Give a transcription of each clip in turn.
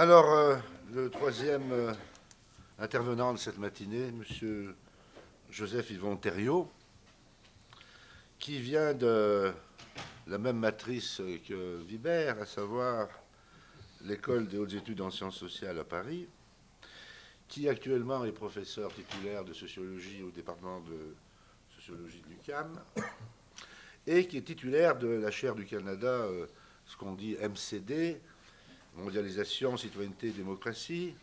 Alors, le troisième intervenant de cette matinée, M. Joseph Yvon Thériault, qui vient de la même matrice que Vibert, à savoir l'École des hautes études en sciences sociales à Paris, qui actuellement est professeur titulaire de sociologie au département de sociologie de l'UQAM, et qui est titulaire de la chaire du Canada, ce qu'on dit MCD, Mondialisation, Citoyenneté, Démocratie.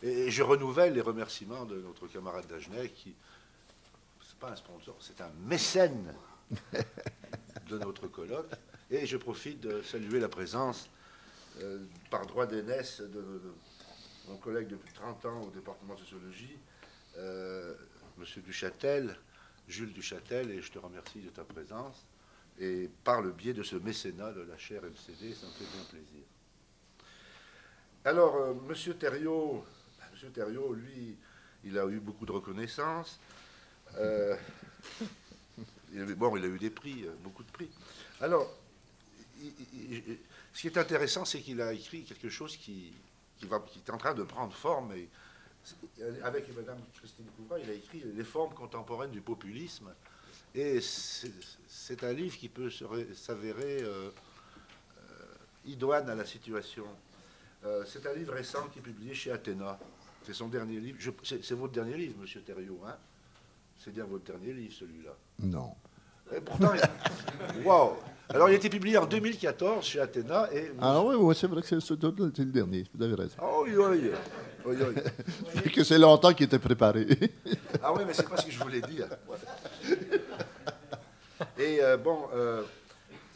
Et je renouvelle les remerciements de notre camarade Dagenet, qui, c'est pas un sponsor, c'est un mécène de notre colloque. Et je profite de saluer la présence, par droit d'aînesse, de mon collègue depuis 30 ans au département de sociologie, M. Duchâtel, Jules Duchâtel, et je te remercie de ta présence. Et par le biais de ce mécénat de la chaire MCD, ça me fait bien plaisir. Alors, M. Thériault, lui, il a eu beaucoup de reconnaissance. Il a eu des prix, beaucoup de prix. Alors, ce qui est intéressant, c'est qu'il a écrit quelque chose qui est en train de prendre forme. Et avec Mme Christine Couvrat, il a écrit Les formes contemporaines du populisme. Et c'est un livre qui peut s'avérer idoine à la situation. C'est un livre récent qui est publié chez Athéna. C'est son dernier livre. C'est votre dernier livre, M. Thériault, hein? C'est bien votre dernier livre, celui-là. Non. Et pourtant, waouh! Alors, il a été publié en 2014 chez Athéna. Et ah oui, c'est vrai que c'est le dernier. Vous avez raison. Oh, oui, oui. Oui, oui. Que c'est longtemps qu'il était préparé. Ah oui, mais c'est pas ce que je voulais dire. Et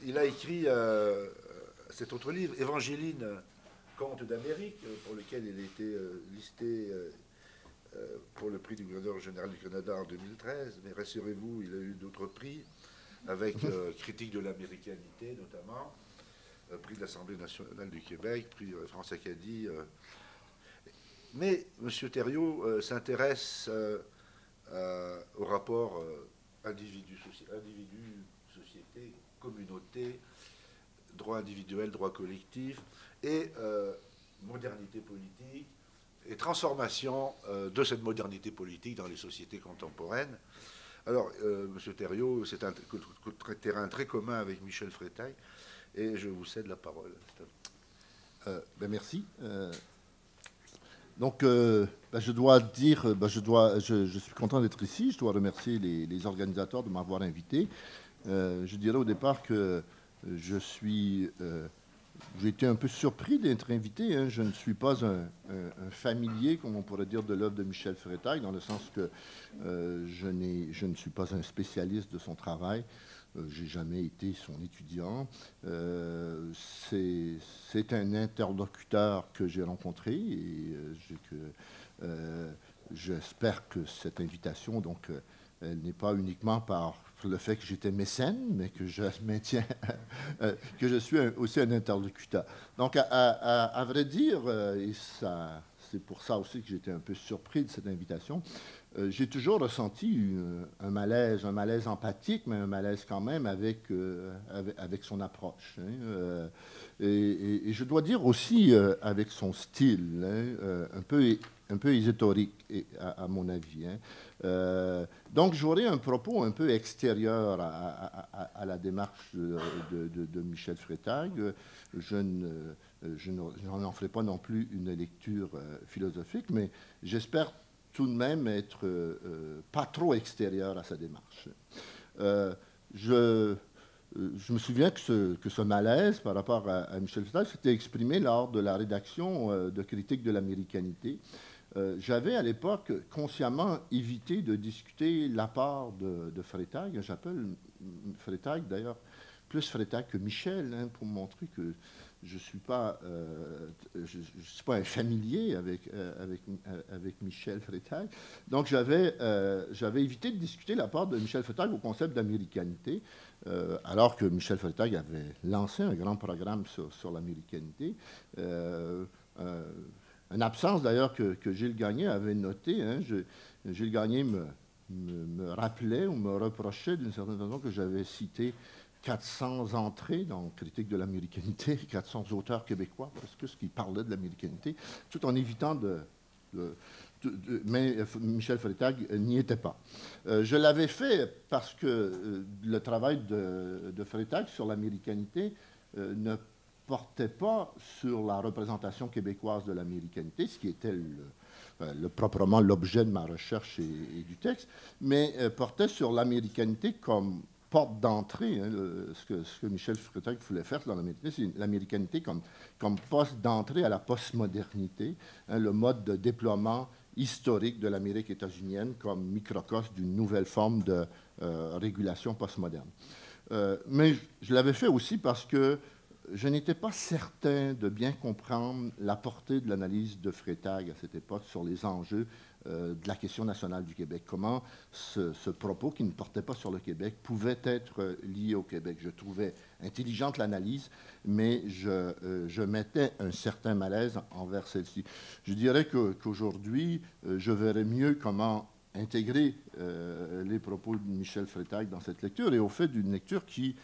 il a écrit cet autre livre, Évangéline, Conte d'Amérique, pour lequel il a été listé pour le prix du gouverneur général du Canada en 2013. Mais rassurez-vous, il a eu d'autres prix, avec Critique de l'américanité notamment, prix de l'Assemblée nationale du Québec, prix France Acadie. Mais M. Thériault s'intéresse au rapport individu-société, communauté, droit individuel, droit collectif, et modernité politique, et transformation de cette modernité politique dans les sociétés contemporaines. Alors, M. Thériault, c'est un terrain très commun avec Michel Frétail, et je vous cède la parole. Merci. Donc, je dois dire, je suis content d'être ici. Je dois remercier les organisateurs de m'avoir invité. Je dirais au départ que j'ai été un peu surpris d'être invité. Hein. Je ne suis pas un familier, comme on pourrait dire, de l'œuvre de Michel Frétail, dans le sens que je ne suis pas un spécialiste de son travail. J'ai jamais été son étudiant. C'est un interlocuteur que j'ai rencontré et j'espère que cette invitation, donc, elle n'est pas uniquement par le fait que j'étais mécène, mais que je maintiens, que je suis aussi un interlocuteur. Donc, à vrai dire, et c'est pour ça aussi que j'étais un peu surpris de cette invitation, j'ai toujours ressenti un malaise empathique, mais un malaise quand même avec son approche. Hein, et je dois dire aussi avec son style, hein, un peu ésotérique, à mon avis. Hein. Donc, j'aurais un propos un peu extérieur à la démarche de Michel Frétail. Je n'en ferai pas non plus une lecture philosophique, mais j'espère tout de même être pas trop extérieur à sa démarche. Je me souviens que ce malaise par rapport à Michel Frétail s'était exprimé lors de la rédaction de Critique de l'américanité. J'avais à l'époque consciemment évité de discuter l'apport de Frétail. J'appelle Frétail d'ailleurs plus Frétail que Michel, hein, pour montrer que je ne suis pas un familier avec Michel Frétail. Donc, j'avais évité de discuter l'apport de Michel Frétail au concept d'américanité, alors que Michel Frétail avait lancé un grand programme sur l'américanité. Une absence, d'ailleurs, que Gilles Gagné avait noté. Hein. Gilles Gagné me rappelait ou me reprochait d'une certaine façon que j'avais cité 400 entrées dans Critique de l'américanité, 400 auteurs québécois, parce que ce qui parlait de l'américanité, tout en évitant mais Michel Freytag n'y était pas. Je l'avais fait parce que le travail de Freytag sur l'américanité ne portait pas sur la représentation québécoise de l'américanité, ce qui était proprement l'objet de ma recherche et du texte, mais portait sur l'américanité comme porte d'entrée. Hein, ce que Michel Freytag voulait faire dans l'américanité, c'est l'américanité comme poste d'entrée à la postmodernité, hein, le mode de déploiement historique de l'Amérique états-unienne comme microcosme d'une nouvelle forme de régulation postmoderne. Mais je l'avais fait aussi parce que je n'étais pas certain de bien comprendre la portée de l'analyse de Freytag à cette époque sur les enjeux de la question nationale du Québec. Comment ce propos qui ne portait pas sur le Québec pouvait être lié au Québec. Je trouvais intelligente l'analyse, mais je mettais un certain malaise envers celle-ci. Je dirais qu'aujourd'hui, je verrais mieux comment intégrer les propos de Michel Freytag dans cette lecture et au fait d'une lecture qui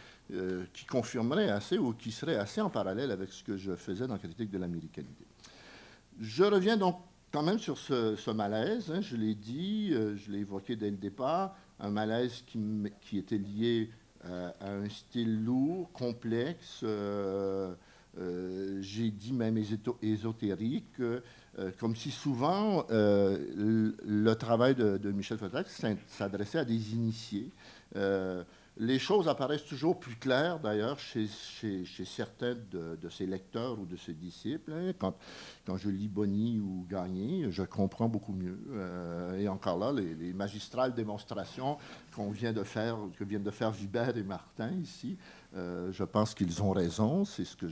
confirmerait assez ou qui serait assez en parallèle avec ce que je faisais dans Critique de l'américanité. Je reviens donc quand même sur ce malaise, hein, je l'ai dit, je l'ai évoqué dès le départ, un malaise qui était lié à un style lourd, complexe, j'ai dit même ésotérique, comme si souvent le travail de Michel Freytag s'adressait à des initiés. Les choses apparaissent toujours plus claires, d'ailleurs, chez certains de ses lecteurs ou de ses disciples. Hein. Quand je lis Bonny ou Gagné, je comprends beaucoup mieux. Et encore là, les magistrales démonstrations que viennent de faire Vibert et Martin ici, je pense qu'ils ont raison. C'est ce que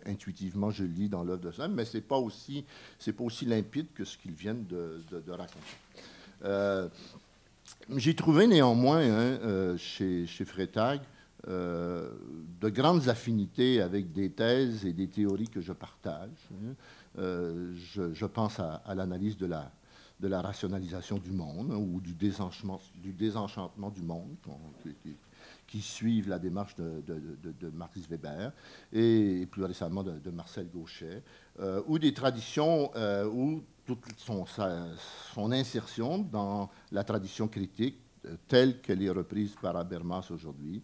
intuitivement je lis dans l'œuvre de Sam, mais c'est pas aussi limpide que ce qu'ils viennent de raconter. J'ai trouvé néanmoins chez Freytag de grandes affinités avec des thèses et des théories que je partage. Hein. Je pense à l'analyse de la rationalisation du monde, hein, ou du désenchantement du monde qui suivent la démarche de Max Weber et plus récemment de Marcel Gauchet, ou des traditions où toute son insertion dans la tradition critique telle qu'elle est reprise par Habermas aujourd'hui.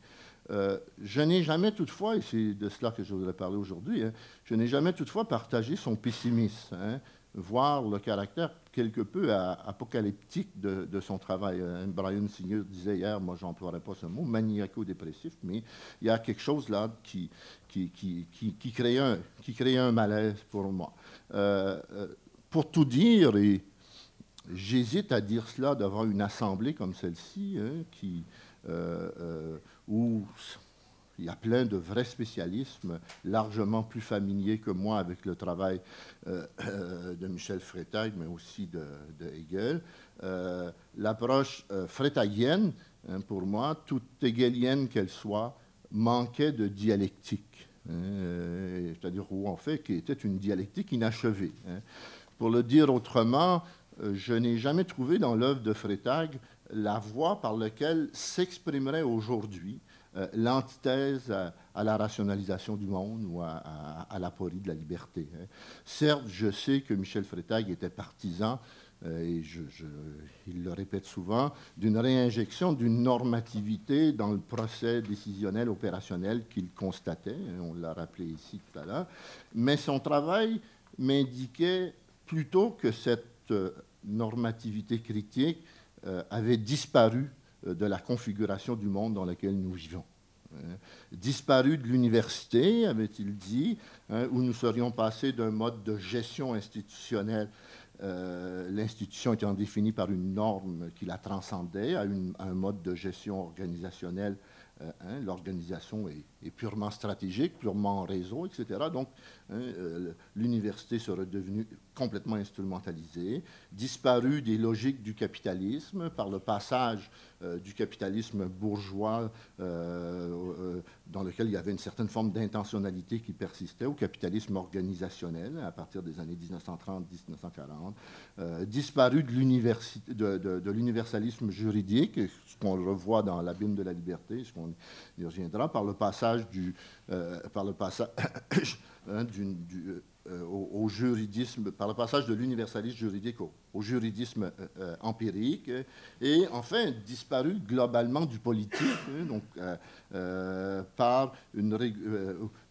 Je n'ai jamais toutefois, et c'est de cela que je voudrais parler aujourd'hui, hein, je n'ai jamais toutefois partagé son pessimisme, hein, voir le caractère quelque peu apocalyptique de son travail. Brian Singer disait hier, moi je n'emploierais pas ce mot, maniaco-dépressif, mais il y a quelque chose là qui crée un malaise pour moi. Pour tout dire, et j'hésite à dire cela devant une assemblée comme celle-ci, hein, où il y a plein de vrais spécialistes, largement plus familiers que moi avec le travail de Michel Freytag, mais aussi de Hegel. L'approche freytagienne, hein, pour moi, toute hegelienne qu'elle soit, manquait de dialectique. Hein, c'est-à-dire, où en fait, qui était une dialectique inachevée. Hein. Pour le dire autrement, je n'ai jamais trouvé dans l'œuvre de Freytag la voie par laquelle s'exprimerait aujourd'hui l'antithèse à la rationalisation du monde ou à l'aporie de la liberté. Hein. Certes, je sais que Michel Freytag était partisan, et il le répète souvent, d'une réinjection d'une normativité dans le procès décisionnel opérationnel qu'il constatait, hein, on l'a rappelé ici tout à l'heure, mais son travail m'indiquait plutôt que cette normativité critique avait disparu de la configuration du monde dans lequel nous vivons. Disparu de l'université, avait-il dit, hein, où nous serions passés d'un mode de gestion institutionnelle, l'institution étant définie par une norme qui la transcendait, à un mode de gestion organisationnelle. Hein, l'organisation est purement stratégique, purement en réseau, etc. Donc, l'université serait devenue complètement instrumentalisée, disparue des logiques du capitalisme par le passage du capitalisme bourgeois dans lequel il y avait une certaine forme d'intentionnalité qui persistait au capitalisme organisationnel à partir des années 1930-1940, disparue de l'universalisme juridique, ce qu'on revoit dans l'abîme de la liberté, ce qu'on y reviendra, par le passage au juridisme, par le passage de l'universalisme juridique au juridisme empirique, et enfin disparu globalement du politique, donc, par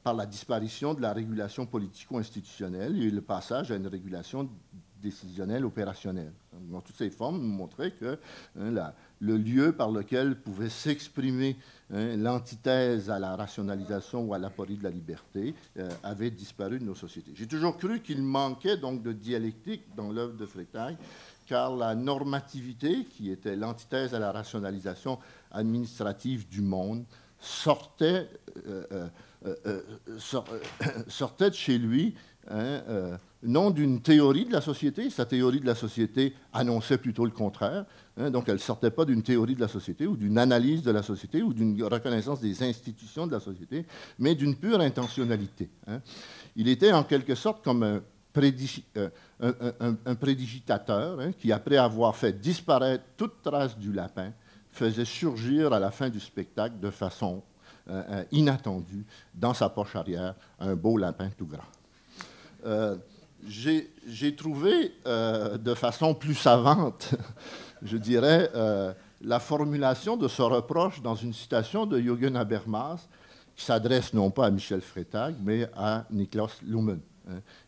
la disparition de la régulation politico-institutionnelle et le passage à une régulation décisionnelle opérationnelle. Dans toutes ces formes, nous montrait que le lieu par lequel pouvait s'exprimer l'antithèse à la rationalisation ou à l'aporie de la liberté avait disparu de nos sociétés. J'ai toujours cru qu'il manquait donc de dialectique dans l'œuvre de Freytag, car la normativité, qui était l'antithèse à la rationalisation administrative du monde, sortait de chez lui non d'une théorie de la société, sa théorie de la société annonçait plutôt le contraire, donc elle ne sortait pas d'une théorie de la société ou d'une analyse de la société ou d'une reconnaissance des institutions de la société, mais d'une pure intentionnalité. Il était en quelque sorte comme un prédigitateur qui, après avoir fait disparaître toute trace du lapin, faisait surgir à la fin du spectacle de façon inattendue, dans sa poche arrière, un beau lapin tout grand. J'ai trouvé de façon plus savante, je dirais, la formulation de ce reproche dans une citation de Jürgen Habermas qui s'adresse non pas à Michel Freytag, mais à Niklas Luhmann.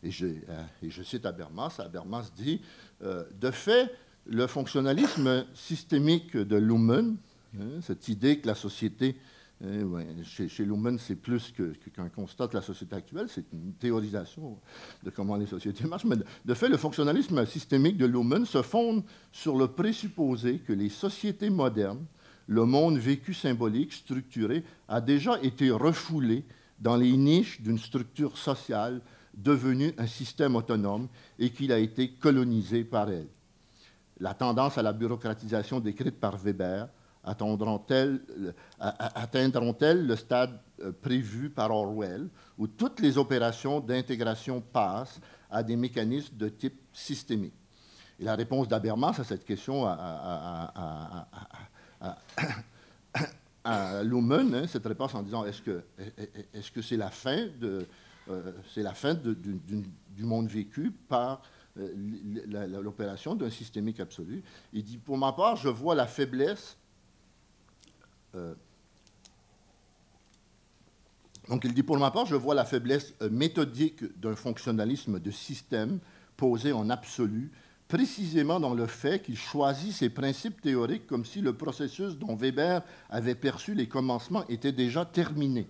Et je cite Habermas. Habermas dit de fait, le fonctionnalisme systémique de Luhmann, cette idée que la société, chez Luhmann, c'est plus qu'un constat de la société actuelle, c'est une théorisation de comment les sociétés marchent. Mais de fait, le fonctionnalisme systémique de Luhmann se fonde sur le présupposé que les sociétés modernes, le monde vécu symbolique, structuré, a déjà été refoulé dans les niches d'une structure sociale devenue un système autonome et qu'il a été colonisé par elle. La tendance à la bureaucratisation décrite par Weber atteindront-elles le stade prévu par Orwell, où toutes les opérations d'intégration passent à des mécanismes de type systémique? Et la réponse d'Habermas à cette question à Luhmann, cette réponse en disant est-ce que c'est la fin du monde vécu par l'opération d'un systémique absolu? Il dit, pour ma part, je vois la faiblesse. Donc il dit, pour ma part, je vois la faiblesse méthodique d'un fonctionnalisme de système posé en absolu, précisément dans le fait qu'il choisit ses principes théoriques comme si le processus dont Weber avait perçu les commencements était déjà terminé,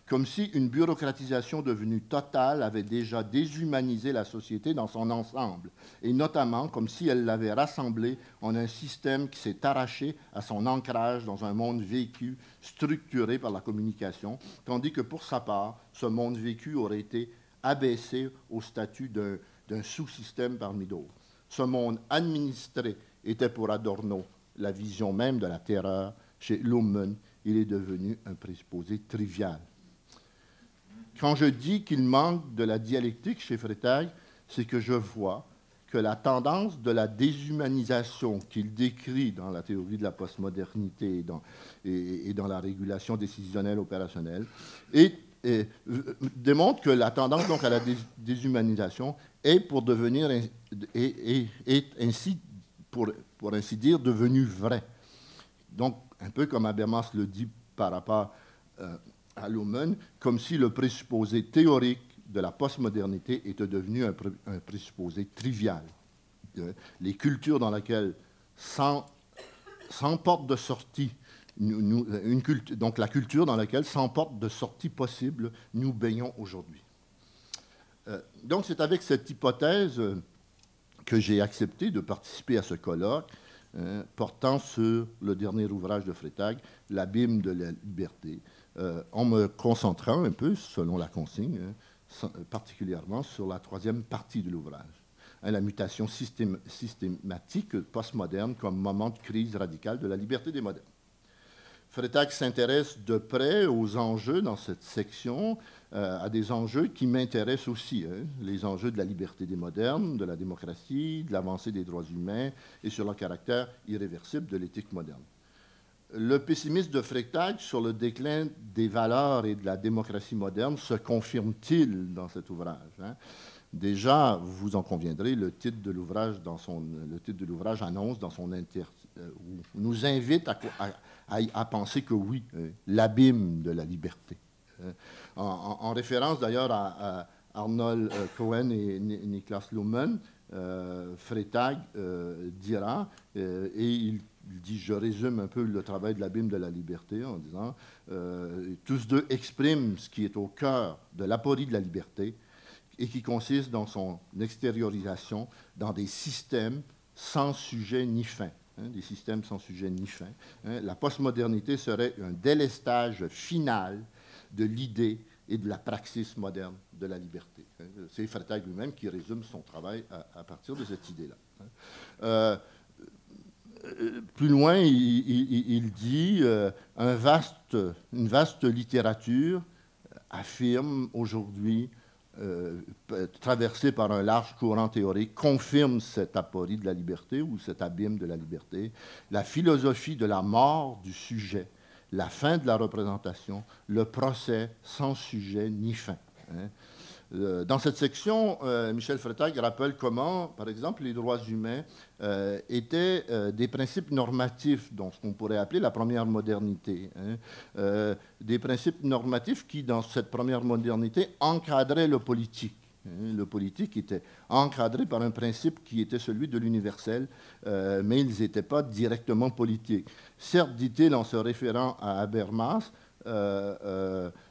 comme si une bureaucratisation devenue totale avait déjà déshumanisé la société dans son ensemble, et notamment comme si elle l'avait rassemblée en un système qui s'est arraché à son ancrage dans un monde vécu, structuré par la communication, tandis que pour sa part, ce monde vécu aurait été abaissé au statut d'un sous-système parmi d'autres. Ce monde administré était pour Adorno la vision même de la terreur. Chez Luhmann, il est devenu un présupposé trivial. Quand je dis qu'il manque de la dialectique chez Freytag, c'est que je vois que la tendance de la déshumanisation qu'il décrit dans la théorie de la postmodernité et dans la régulation décisionnelle opérationnelle démontre que la tendance donc, à la déshumanisation est pour devenir ainsi, pour ainsi dire, devenue vraie. Donc, un peu comme Habermas le dit par rapport à Luhmann, comme si le présupposé théorique de la postmodernité était devenu un présupposé trivial. Les cultures dans lesquelles, sans porte de sortie, donc la culture dans laquelle, sans porte de sortie possible, nous baignons aujourd'hui. Donc c'est avec cette hypothèse que j'ai accepté de participer à ce colloque portant sur le dernier ouvrage de Freytag, L'abîme de la liberté, en me concentrant un peu, selon la consigne, particulièrement sur la troisième partie de l'ouvrage, la mutation systématique postmoderne comme moment de crise radicale de la liberté des modernes. Freytag s'intéresse de près aux enjeux dans cette section, à des enjeux qui m'intéressent aussi, les enjeux de la liberté des modernes, de la démocratie, de l'avancée des droits humains et sur le caractère irréversible de l'éthique moderne. Le pessimisme de Freytag sur le déclin des valeurs et de la démocratie moderne se confirme-t-il dans cet ouvrage? Déjà, vous en conviendrez, le titre de l'ouvrage annonce dans son nous invite à penser que oui, l'abîme de la liberté. En référence d'ailleurs à Arnold Cohen et Niklas Luhmann, Freytag dira, et il dit, je résume un peu le travail de l'abîme de la liberté en disant, tous deux expriment ce qui est au cœur de l'aporie de la liberté et qui consiste dans son extériorisation dans des systèmes sans sujet ni fin. Des systèmes sans sujet ni fin. La postmodernité serait un délestage final de l'idée et de la praxis moderne de la liberté. C'est Freytag lui-même qui résume son travail à partir de cette idée-là. Plus loin, il dit une vaste littérature affirme aujourd'hui, traversée par un large courant théorique, confirme cette aporie de la liberté ou cet abîme de la liberté, la philosophie de la mort du sujet, la fin de la représentation, le procès sans sujet ni fin. Dans cette section, Michel Freytag rappelle comment, par exemple, les droits humains étaient des principes normatifs, dans ce qu'on pourrait appeler la première modernité. Des principes normatifs qui, dans cette première modernité, encadraient le politique. Le politique était encadré par un principe qui était celui de l'universel, mais ils n'étaient pas directement politiques. Certes, dit-il en se référant à Habermas,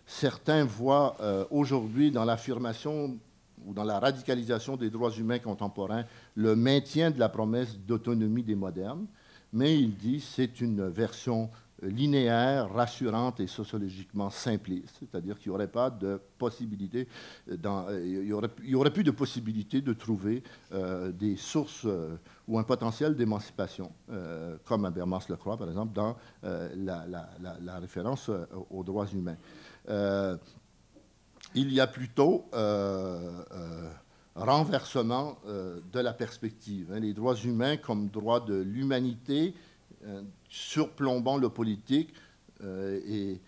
certains voient aujourd'hui dans l'affirmation ou dans la radicalisation des droits humains contemporains le maintien de la promesse d'autonomie des modernes, mais il dit c'est une version linéaire, rassurante et sociologiquement simpliste, c'est-à-dire qu'il n'y aurait pas de possibilité, il y aurait plus de possibilité de trouver des sources ou un potentiel d'émancipation, comme Habermas le croit, par exemple, dans la référence aux droits humains. Il y a plutôt renversement de la perspective. Les droits humains comme droits de l'humanité surplombant le politique et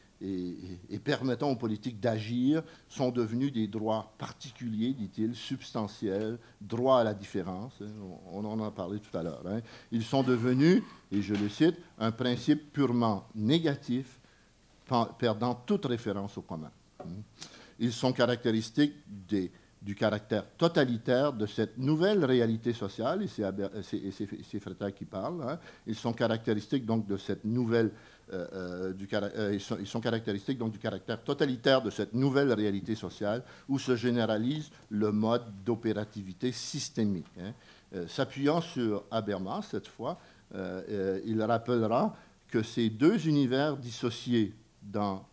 permettant aux politiques d'agir sont devenus des droits particuliers, dit-il, substantiels, droit à la différence. On en a parlé tout à l'heure. Ils sont devenus, et je le cite, un principe purement négatif, perdant toute référence au commun. Ils sont caractéristiques du caractère totalitaire de cette nouvelle réalité sociale, et c'est Freytag qui parle. Ils sont caractéristiques donc de cette nouvelle, ils sont caractéristiques donc du caractère totalitaire de cette nouvelle réalité sociale où se généralise le mode d'opérativité systémique. S'appuyant sur Habermas cette fois, il rappellera que ces deux univers dissociés dans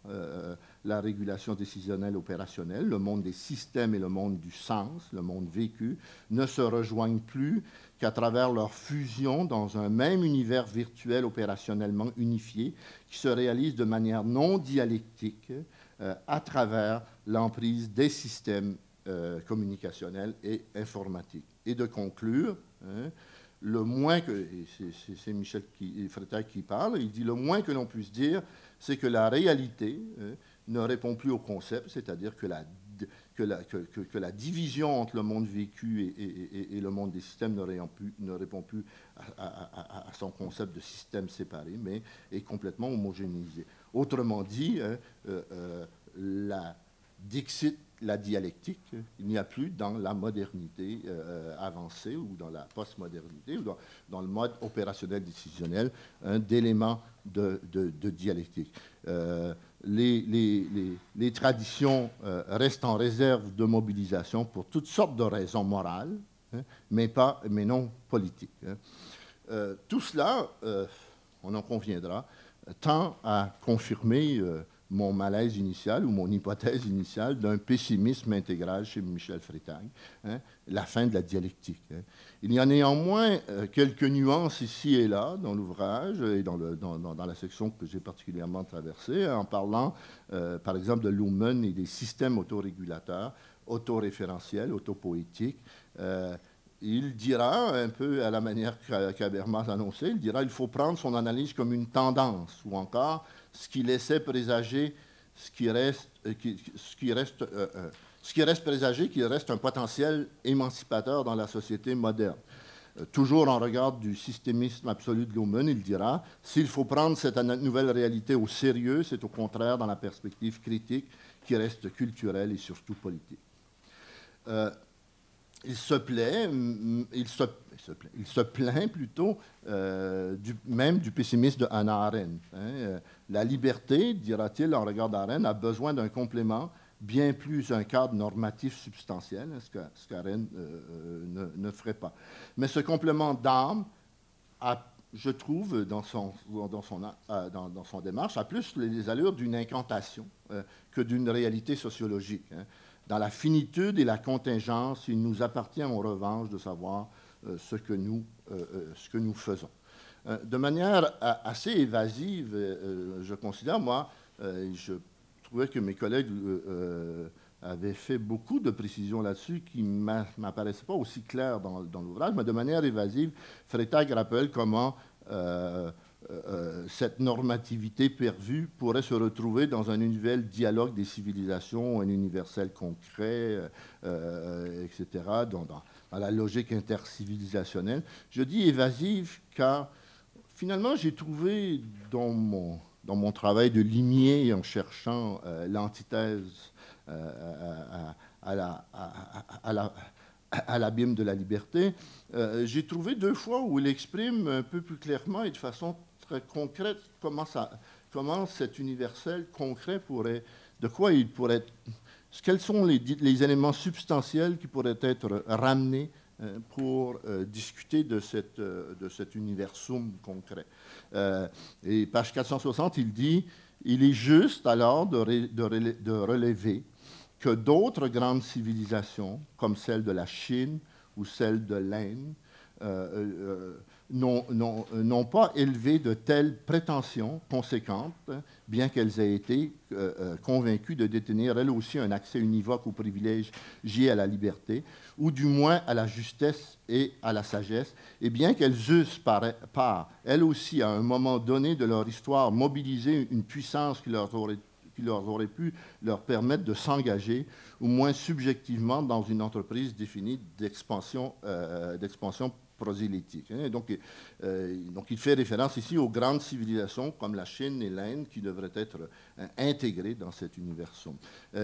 la régulation décisionnelle opérationnelle, le monde des systèmes et le monde du sens, le monde vécu, ne se rejoignent plus qu'à travers leur fusion dans un même univers virtuel opérationnellement unifié qui se réalise de manière non dialectique à travers l'emprise des systèmes communicationnels et informatiques. Et de conclure, le moins que, c'est Michel Freytag qui parle, il dit le moins que l'on puisse dire, c'est que la réalité ne répond plus au concept, c'est-à-dire que la division entre le monde vécu et le monde des systèmes ne répond plus à son concept de système séparé, mais est complètement homogénéisé. Autrement dit, la dialectique, il n'y a plus dans la modernité avancée ou dans la postmodernité ou dans le mode opérationnel décisionnel d'éléments de dialectique. Les traditions restent en réserve de mobilisation pour toutes sortes de raisons morales, mais non politiques. Tout cela, on en conviendra, tend à confirmer mon malaise initial ou mon hypothèse initiale d'un pessimisme intégral chez Michel Freytag, hein, la fin de la dialectique. Hein. Il y a néanmoins quelques nuances ici et là dans l'ouvrage et dans la section que j'ai particulièrement traversée, en parlant, par exemple, de Luhmann et des systèmes autorégulateurs, autoréférentiels, autopoétiques. Il dira, un peu à la manière qu'Habermas annonçait, il dira qu'il faut prendre son analyse comme une tendance, ou encore ce qui laissait présager ce qui reste présagé qu'il reste un potentiel émancipateur dans la société moderne. Toujours en regard du systémisme absolu de Luhmann, il dira « S'il faut prendre cette nouvelle réalité au sérieux, c'est au contraire dans la perspective critique qui reste culturelle et surtout politique. » Il se plaint plutôt même du pessimisme de Hannah Arendt. Hein. La liberté, dira-t-il en regard d'Arendt, a besoin d'un complément, bien plus un cadre normatif substantiel, hein, ce qu'Arendt ne ferait pas. Mais ce complément d'âme, je trouve, dans son démarche, a plus les allures d'une incantation que d'une réalité sociologique. Hein. Dans la finitude et la contingence, il nous appartient en revanche de savoir ce que nous faisons. De manière assez évasive, je considère, moi, je trouvais que mes collègues avaient fait beaucoup de précisions là-dessus qui ne m'apparaissaient pas aussi claires dans l'ouvrage, mais de manière évasive, Freytag rappelle comment cette normativité pervue pourrait se retrouver dans un univers dialogue des civilisations, un universel concret, etc., dans la logique intercivilisationnelle. Je dis évasive car finalement j'ai trouvé dans mon travail de limier en cherchant l'antithèse à l'abîme de la liberté, j'ai trouvé 2 fois où il exprime un peu plus clairement et de façon très concrète comment cet universel concret quels sont les éléments substantiels qui pourraient être ramenés pour discuter de cet universum concret. Et page 460, il dit « Il est juste alors de relever que d'autres grandes civilisations, comme celle de la Chine ou celle de l'Inde, n'ont pas élevé de telles prétentions conséquentes, bien qu'elles aient été convaincues de détenir elles aussi un accès univoque aux privilèges liés à la liberté, ou du moins à la justesse et à la sagesse, et bien qu'elles eussent par elles aussi, à un moment donné de leur histoire, mobilisé une puissance qui leur aurait pu leur permettre de s'engager, au moins subjectivement, dans une entreprise définie d'expansion prosélytique. Donc, il fait référence ici aux grandes civilisations comme la Chine et l'Inde qui devraient être intégrées dans cet universum.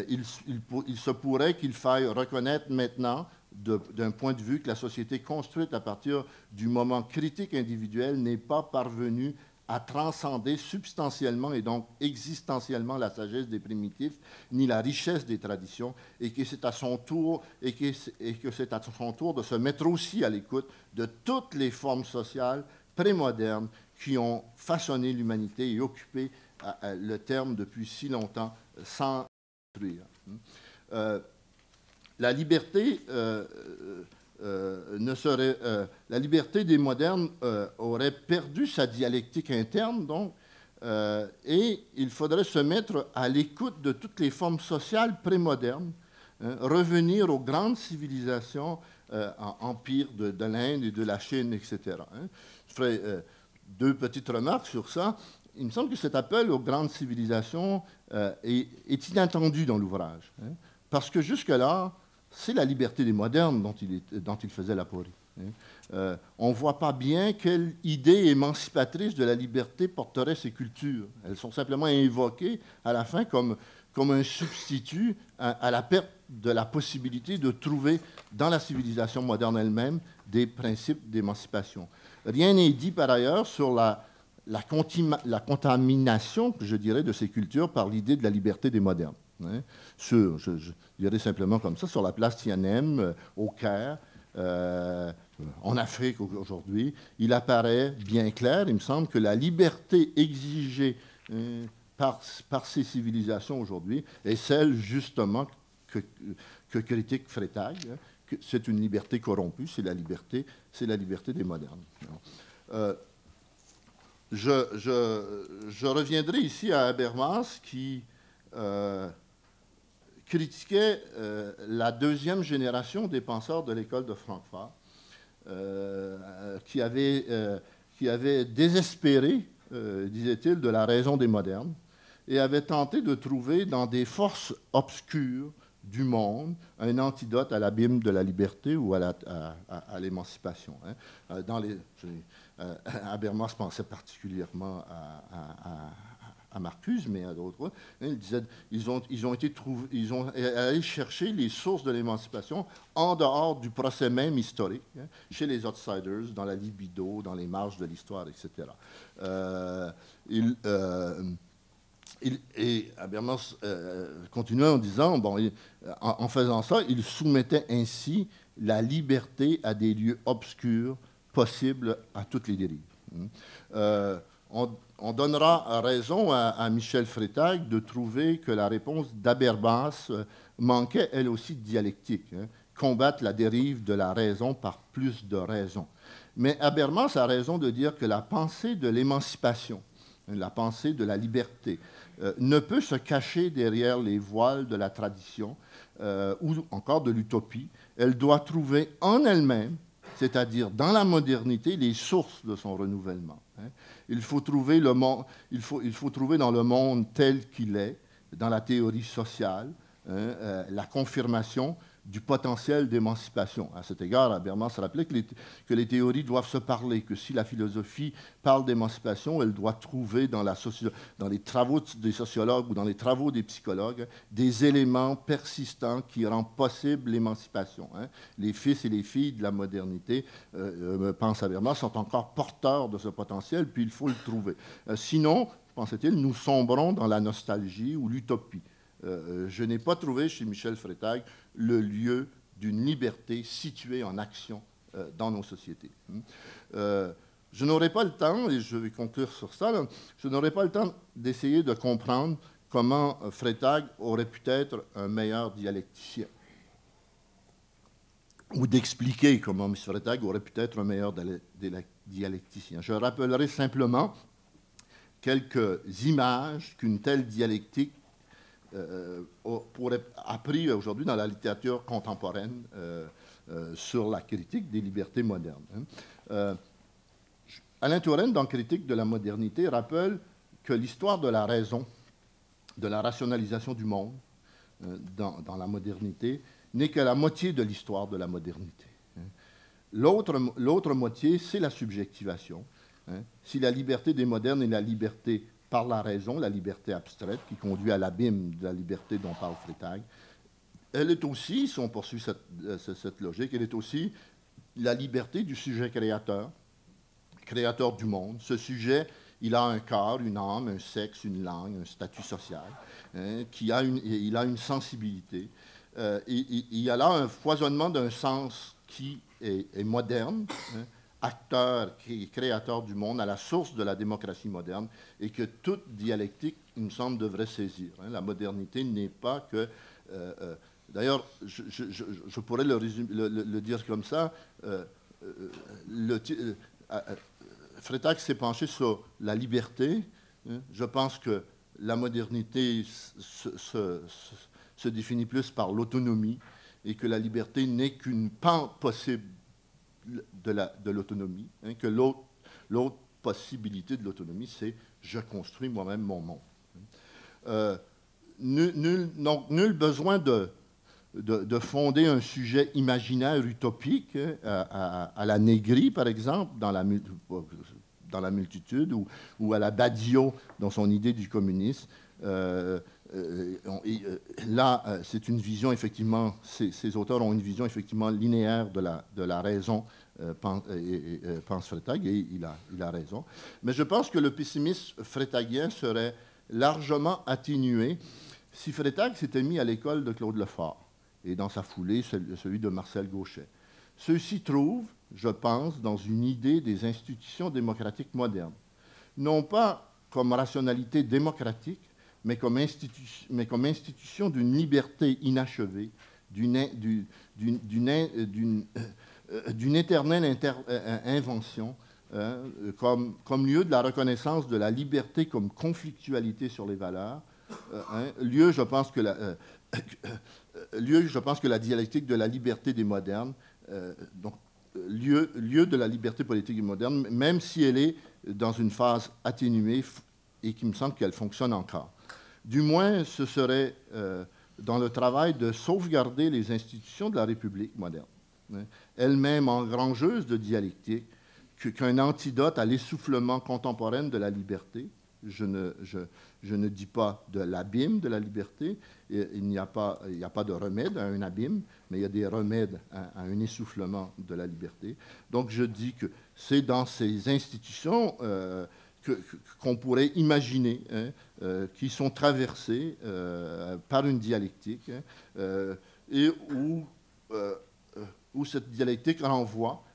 Il se pourrait qu'il faille reconnaître maintenant, d'un point de vue, que la société construite à partir du moment critique individuel n'est pas parvenue à transcender substantiellement et donc existentiellement la sagesse des primitifs, ni la richesse des traditions, et que c'est à son tour de se mettre aussi à l'écoute de toutes les formes sociales prémodernes qui ont façonné l'humanité et occupé le terme depuis si longtemps sans détruire. La liberté la liberté des modernes aurait perdu sa dialectique interne, donc, et il faudrait se mettre à l'écoute de toutes les formes sociales prémodernes, hein, revenir aux grandes civilisations, empires de l'Inde et de la Chine, etc. Hein. Je ferai 2 petites remarques sur ça. Il me semble que cet appel aux grandes civilisations est inattendu dans l'ouvrage, hein, parce que jusque-là, c'est la liberté des modernes dont il faisait l'aporie. On ne voit pas bien quelle idée émancipatrice de la liberté porterait ces cultures. Elles sont simplement invoquées à la fin comme un substitut à la perte de la possibilité de trouver dans la civilisation moderne elle-même des principes d'émancipation. Rien n'est dit par ailleurs sur la contamination, je dirais, de ces cultures par l'idée de la liberté des modernes. Hein, je dirais simplement comme ça, sur la place Tiananmen, au Caire, en Afrique aujourd'hui, il apparaît bien clair, il me semble, que la liberté exigée par ces civilisations aujourd'hui est celle justement que critique Freytag. C'est une liberté corrompue, c'est la liberté des modernes. Je reviendrai ici à Habermas qui critiquait la deuxième génération des penseurs de l'école de Francfort, qui avait désespéré, disait-il, de la raison des modernes et avait tenté de trouver dans des forces obscures du monde un antidote à l'abîme de la liberté ou à l'émancipation. Hein. Habermas pensait particulièrement à Marcuse, mais à d'autres. Il disait ils ont allé chercher les sources de l'émancipation en dehors du procès même historique, hein, chez les outsiders, dans la libido, dans les marges de l'histoire, etc. Et Habermas continuait en disant, bon, en faisant ça, il soumettait ainsi la liberté à des lieux obscurs possibles à toutes les dérives. On donnera raison à Michel Freytag de trouver que la réponse d'Habermas manquait elle aussi de dialectique, hein, combattre la dérive de la raison par plus de raison. Mais Habermas a raison de dire que la pensée de l'émancipation, la pensée de la liberté, ne peut se cacher derrière les voiles de la tradition ou encore de l'utopie. Elle doit trouver en elle-même, c'est-à-dire dans la modernité, les sources de son renouvellement. Hein. Il faut trouver dans le monde tel qu'il est, dans la théorie sociale, hein, la confirmation du potentiel d'émancipation. À cet égard, Habermas rappelait que les théories doivent se parler, que si la philosophie parle d'émancipation, elle doit trouver dans les travaux des sociologues ou dans les travaux des psychologues des éléments persistants qui rendent possible l'émancipation. Hein. Les fils et les filles de la modernité, pense Habermas, sont encore porteurs de ce potentiel, puis il faut le trouver. Sinon, pensait-il, nous sombrons dans la nostalgie ou l'utopie. Je n'ai pas trouvé chez Michel Freytag le lieu d'une liberté située en action dans nos sociétés. Je n'aurai pas le temps, et je vais conclure sur ça, là, je n'aurai pas le temps d'essayer de comprendre comment Freytag aurait pu être un meilleur dialecticien, ou d'expliquer comment M. Freytag aurait pu être un meilleur dialecticien. Je rappellerai simplement quelques images qu'une telle dialectique appris aujourd'hui dans la littérature contemporaine sur la critique des libertés modernes. Hein. Alain Touraine, dans Critique de la modernité, rappelle que l'histoire de la raison, de la rationalisation du monde dans la modernité, n'est que la moitié de l'histoire de la modernité. Hein. L'autre moitié, c'est la subjectivation. Hein. Si la liberté des modernes est la liberté par la raison, la liberté abstraite qui conduit à l'abîme de la liberté dont parle Freytag, elle est aussi, si on poursuit cette logique, elle est aussi la liberté du sujet créateur du monde. Ce sujet, il a un corps, une âme, un sexe, une langue, un statut social, hein, il a une sensibilité. Il y a là un foisonnement d'un sens qui est moderne, hein, acteur, créateur du monde, à la source de la démocratie moderne, et que toute dialectique, il me semble, devrait saisir. Hein. La modernité n'est pas que... D'ailleurs, je pourrais le dire comme ça. Freytag s'est penché sur la liberté. Hein. Je pense que la modernité se définit plus par l'autonomie et que la liberté n'est qu'une pente possible de l'autonomie, hein, que l'autre possibilité de l'autonomie, c'est je construis moi-même mon monde. Nul besoin de fonder un sujet imaginaire utopique à la Négri, par exemple, dans la multitude, ou à la Badiou dans son idée du communisme. Là, c'est une vision, effectivement, ces auteurs ont une vision, effectivement, linéaire de la raison, pense Freytag, et il a raison. Mais je pense que le pessimisme freytagien serait largement atténué si Freytag s'était mis à l'école de Claude Lefort, et dans sa foulée, celui de Marcel Gauchet. Ceux-ci trouvent, je pense, dans une idée des institutions démocratiques modernes, non pas comme rationalité démocratique, mais comme institution d'une liberté inachevée, d'une éternelle invention, comme lieu de la reconnaissance de la liberté comme conflictualité sur les valeurs, lieu, je pense que la dialectique de la liberté des modernes, donc lieu de la liberté politique moderne, même si elle est dans une phase atténuée et qui me semble qu'elle fonctionne encore. Du moins, ce serait dans le travail de sauvegarder les institutions de la République moderne, elle-même engrangeuse de dialectique, qu'un antidote à l'essoufflement contemporain de la liberté. Je ne dis pas de l'abîme de la liberté, il n'y a pas de remède à un abîme, mais il y a des remèdes à un essoufflement de la liberté. Donc je dis que c'est dans ces institutions qu'on pourrait imaginer, qui sont traversées par une dialectique, et où cette dialectique renvoie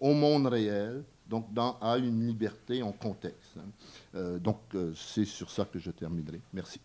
au monde réel, donc à une liberté en contexte. Donc c'est sur ça que je terminerai. Merci.